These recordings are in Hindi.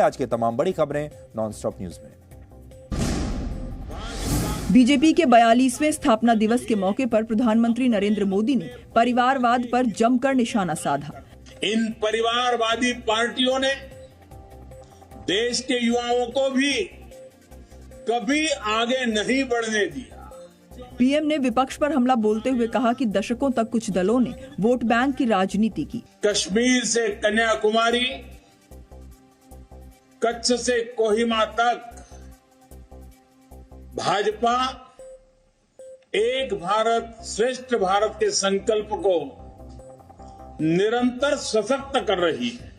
आज के तमाम बड़ी खबरें नॉनस्टॉप न्यूज में। बीजेपी के 42वें स्थापना दिवस के मौके पर प्रधानमंत्री नरेंद्र मोदी ने परिवारवाद पर जमकर निशाना साधा। इन परिवारवादी पार्टियों ने देश के युवाओं को भी कभी आगे नहीं बढ़ने दिया। पीएम ने विपक्ष पर हमला बोलते हुए कहा कि दशकों तक कुछ दलों ने वोट बैंक की राजनीति की। कश्मीर से कन्याकुमारी, कच्छ से कोहिमा तक भाजपा एक भारत श्रेष्ठ भारत के संकल्प को निरंतर सशक्त कर रही है।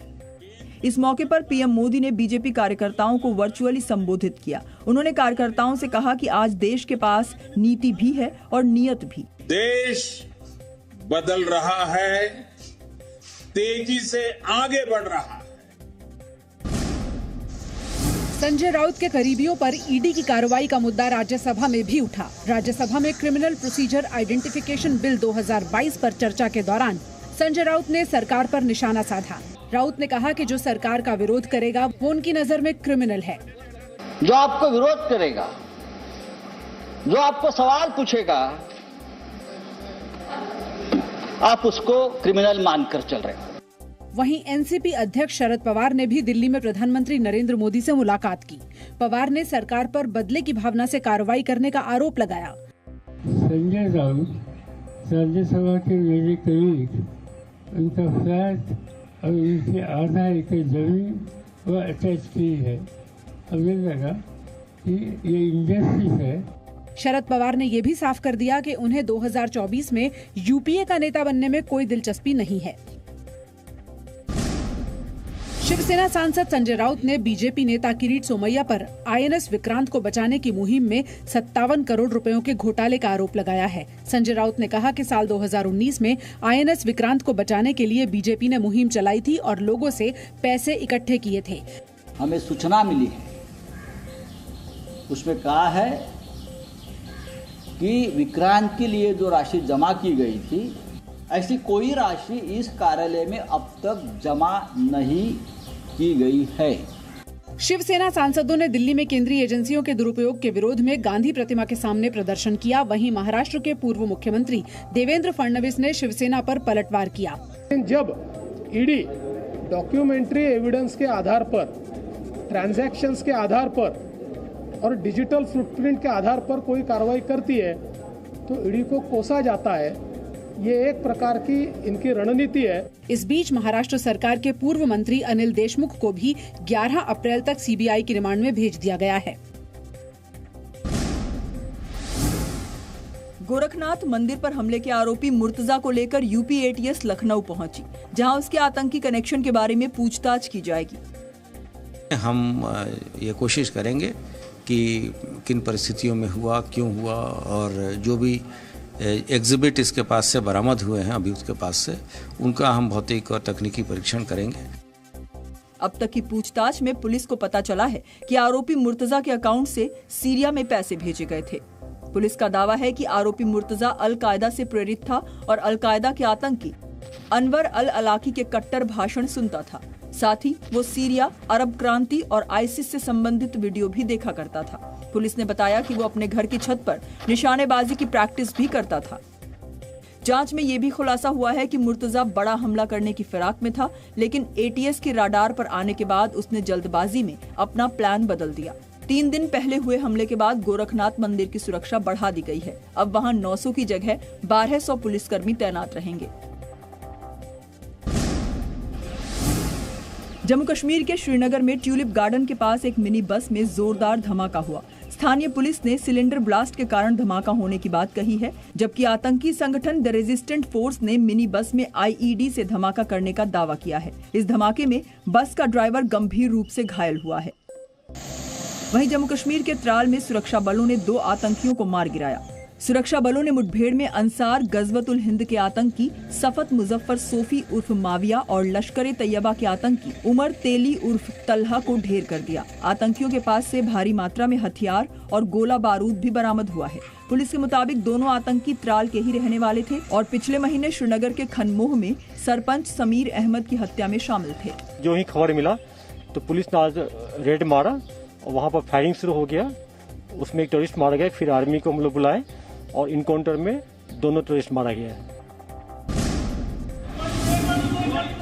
इस मौके पर पीएम मोदी ने बीजेपी कार्यकर्ताओं को वर्चुअली संबोधित किया। उन्होंने कार्यकर्ताओं से कहा कि आज देश के पास नीति भी है और नियत भी। देश बदल रहा है, तेजी से आगे बढ़ रहा है। संजय राउत के करीबियों पर ईडी की कार्रवाई का मुद्दा राज्यसभा में भी उठा। राज्यसभा में क्रिमिनल प्रोसीजर आइडेंटिफिकेशन बिल 2022 पर चर्चा के दौरान संजय राउत ने सरकार पर निशाना साधा। राउत ने कहा कि जो सरकार का विरोध करेगा वो उनकी नजर में क्रिमिनल है। जो आपको विरोध करेगा, जो आपको सवाल पूछेगा, आप उसको क्रिमिनल मानकर चल रहे हैं। वहीं एनसीपी अध्यक्ष शरद पवार ने भी दिल्ली में प्रधानमंत्री नरेंद्र मोदी से मुलाकात की। पवार ने सरकार पर बदले की भावना से कार्रवाई करने का आरोप लगाया। संजय राउत राज्यसभा के मेरे करीब, उनका फ्लैट और उनके आधा एकड़ जमीन वो अटैच की है। हमें लगा कि ये इंजस्टिस है। शरद पवार ने ये भी साफ कर दिया कि उन्हें 2024 में यूपीए का नेता बनने में कोई दिलचस्पी नहीं है। शिवसेना सांसद संजय राउत ने बीजेपी नेता किरीट सोमैया पर आईएनएस विक्रांत को बचाने की मुहिम में 57 करोड़ रुपयों के घोटाले का आरोप लगाया है। संजय राउत ने कहा कि साल 2019 में आईएनएस विक्रांत को बचाने के लिए बीजेपी ने मुहिम चलाई थी और लोगों से पैसे इकट्ठे किए थे। हमें सूचना मिली है, उसमें कहा है कि विक्रांत के लिए जो राशि जमा की गई थी, ऐसी कोई राशि इस कार्यालय में अब तक जमा नहीं की गई है। शिवसेना सांसदों ने दिल्ली में केंद्रीय एजेंसियों के दुरुपयोग के विरोध में गांधी प्रतिमा के सामने प्रदर्शन किया। वहीं महाराष्ट्र के पूर्व मुख्यमंत्री देवेंद्र फडणवीस ने शिवसेना पर पलटवार किया। जब ईडी डॉक्यूमेंट्री एविडेंस के आधार पर, ट्रांजैक्शंस के आधार पर और डिजिटल फुटप्रिंट के आधार पर कोई कार्रवाई करती है तो ईडी को कोसा जाता है। ये एक प्रकार की इनकी रणनीति है। इस बीच महाराष्ट्र सरकार के पूर्व मंत्री अनिल देशमुख को भी 11 अप्रैल तक सीबीआई की रिमांड में भेज दिया गया है। गोरखनाथ मंदिर पर हमले के आरोपी मुर्तजा को लेकर यूपी एटीएस लखनऊ पहुंची, जहां उसके आतंकी कनेक्शन के बारे में पूछताछ की जाएगी। हम ये कोशिश करेंगे कि किन परिस्थितियों में हुआ, क्यों हुआ, और जो भी एग्जिबिट इसके पास से बरामद हुए हैं अभी उसके पास से, उनका हम भौतिक और तकनीकी परीक्षण करेंगे। अब तक की पूछताछ में पुलिस को पता चला है कि आरोपी मुर्तजा के अकाउंट से सीरिया में पैसे भेजे गए थे। पुलिस का दावा है कि आरोपी मुर्तजा अल कायदा से प्रेरित था और अल कायदा के आतंकी अनवर अल अलाकी के कट्टर भाषण सुनता था। साथ ही वो सीरिया, अरब क्रांति और आईसिस से संबंधित वीडियो भी देखा करता था। पुलिस ने बताया कि वो अपने घर की छत पर निशानेबाजी की प्रैक्टिस भी करता था। जांच में ये भी खुलासा हुआ है कि मुर्तजा बड़ा हमला करने की फिराक में था, लेकिन एटीएस के राडार पर आने के बाद उसने जल्दबाजी में अपना प्लान बदल दिया। 3 दिन पहले हुए हमले के बाद गोरखनाथ मंदिर की सुरक्षा बढ़ा दी गई है। अब वहां 900 की जगह 1200 पुलिसकर्मी तैनात रहेंगे। जम्मू कश्मीर के श्रीनगर में ट्यूलिप गार्डन के पास एक मिनी बस में जोरदार धमाका हुआ। स्थानीय पुलिस ने सिलेंडर ब्लास्ट के कारण धमाका होने की बात कही है, जबकि आतंकी संगठन द रेजिस्टेंट फोर्स ने मिनी बस में आईईडी से धमाका करने का दावा किया है। इस धमाके में बस का ड्राइवर गंभीर रूप से घायल हुआ है। वहीं जम्मू कश्मीर के त्राल में सुरक्षा बलों ने 2 आतंकियों को मार गिराया। सुरक्षा बलों ने मुठभेड़ में अंसार गजवतुल हिंद के आतंकी सफत मुजफ्फर सोफी उर्फ माविया और लश्कर तैयबा के आतंकी उमर तेली उर्फ तलहा को ढेर कर दिया। आतंकियों के पास से भारी मात्रा में हथियार और गोला बारूद भी बरामद हुआ है। पुलिस के मुताबिक दोनों आतंकी त्राल के ही रहने वाले थे और पिछले महीने श्रीनगर के खनमोह में सरपंच समीर अहमद की हत्या में शामिल थे। जो ही खबर मिला तो पुलिस ने आज रेड मारा और वहाँ पर फायरिंग शुरू हो गया। उसमें एक टेररिस्ट मारा गया, फिर आर्मी को हम लोग बुलाए और इनकाउंटर में दोनों टेररिस्ट मारा गया है।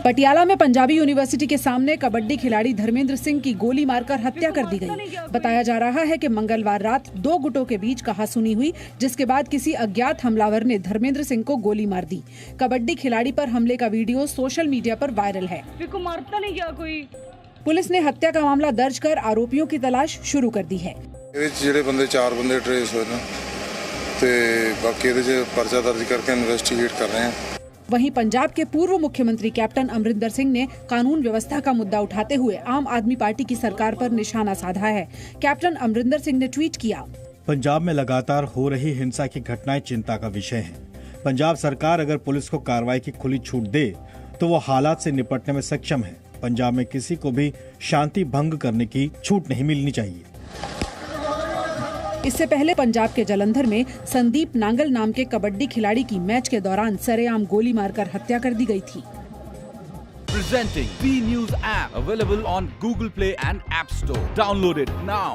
पटियाला में पंजाबी यूनिवर्सिटी के सामने कबड्डी खिलाड़ी धर्मेंद्र सिंह की गोली मारकर हत्या कर दी गई। बताया जा रहा है कि मंगलवार रात दो गुटों के बीच कहासुनी हुई, जिसके बाद किसी अज्ञात हमलावर ने धर्मेंद्र सिंह को गोली मार दी। कबड्डी खिलाड़ी पर हमले का वीडियो सोशल मीडिया पर वायरल है। मारता नहीं क्या कोई? पुलिस ने हत्या का मामला दर्ज कर आरोपियों की तलाश शुरू कर दी है। चार बंदे ट्रेस हुए बाकी पर्चा दर्ज करके इन्वेस्टिगेट कर रहे हैं। वहीं पंजाब के पूर्व मुख्यमंत्री कैप्टन अमरिंदर सिंह ने कानून व्यवस्था का मुद्दा उठाते हुए आम आदमी पार्टी की सरकार पर निशाना साधा है। कैप्टन अमरिंदर सिंह ने ट्वीट किया, पंजाब में लगातार हो रही हिंसा की घटनाएं चिंता का विषय हैं। पंजाब सरकार अगर पुलिस को कार्रवाई की खुली छूट दे तो वो हालात से निपटने में सक्षम है। पंजाब में किसी को भी शांति भंग करने की छूट नहीं मिलनी चाहिए। इससे पहले पंजाब के जलंधर में संदीप नांगल नाम के कबड्डी खिलाड़ी की मैच के दौरान सरेआम गोली मारकर हत्या कर दी गई थी। Presenting B News app available on Google Play and App Store. Download it now.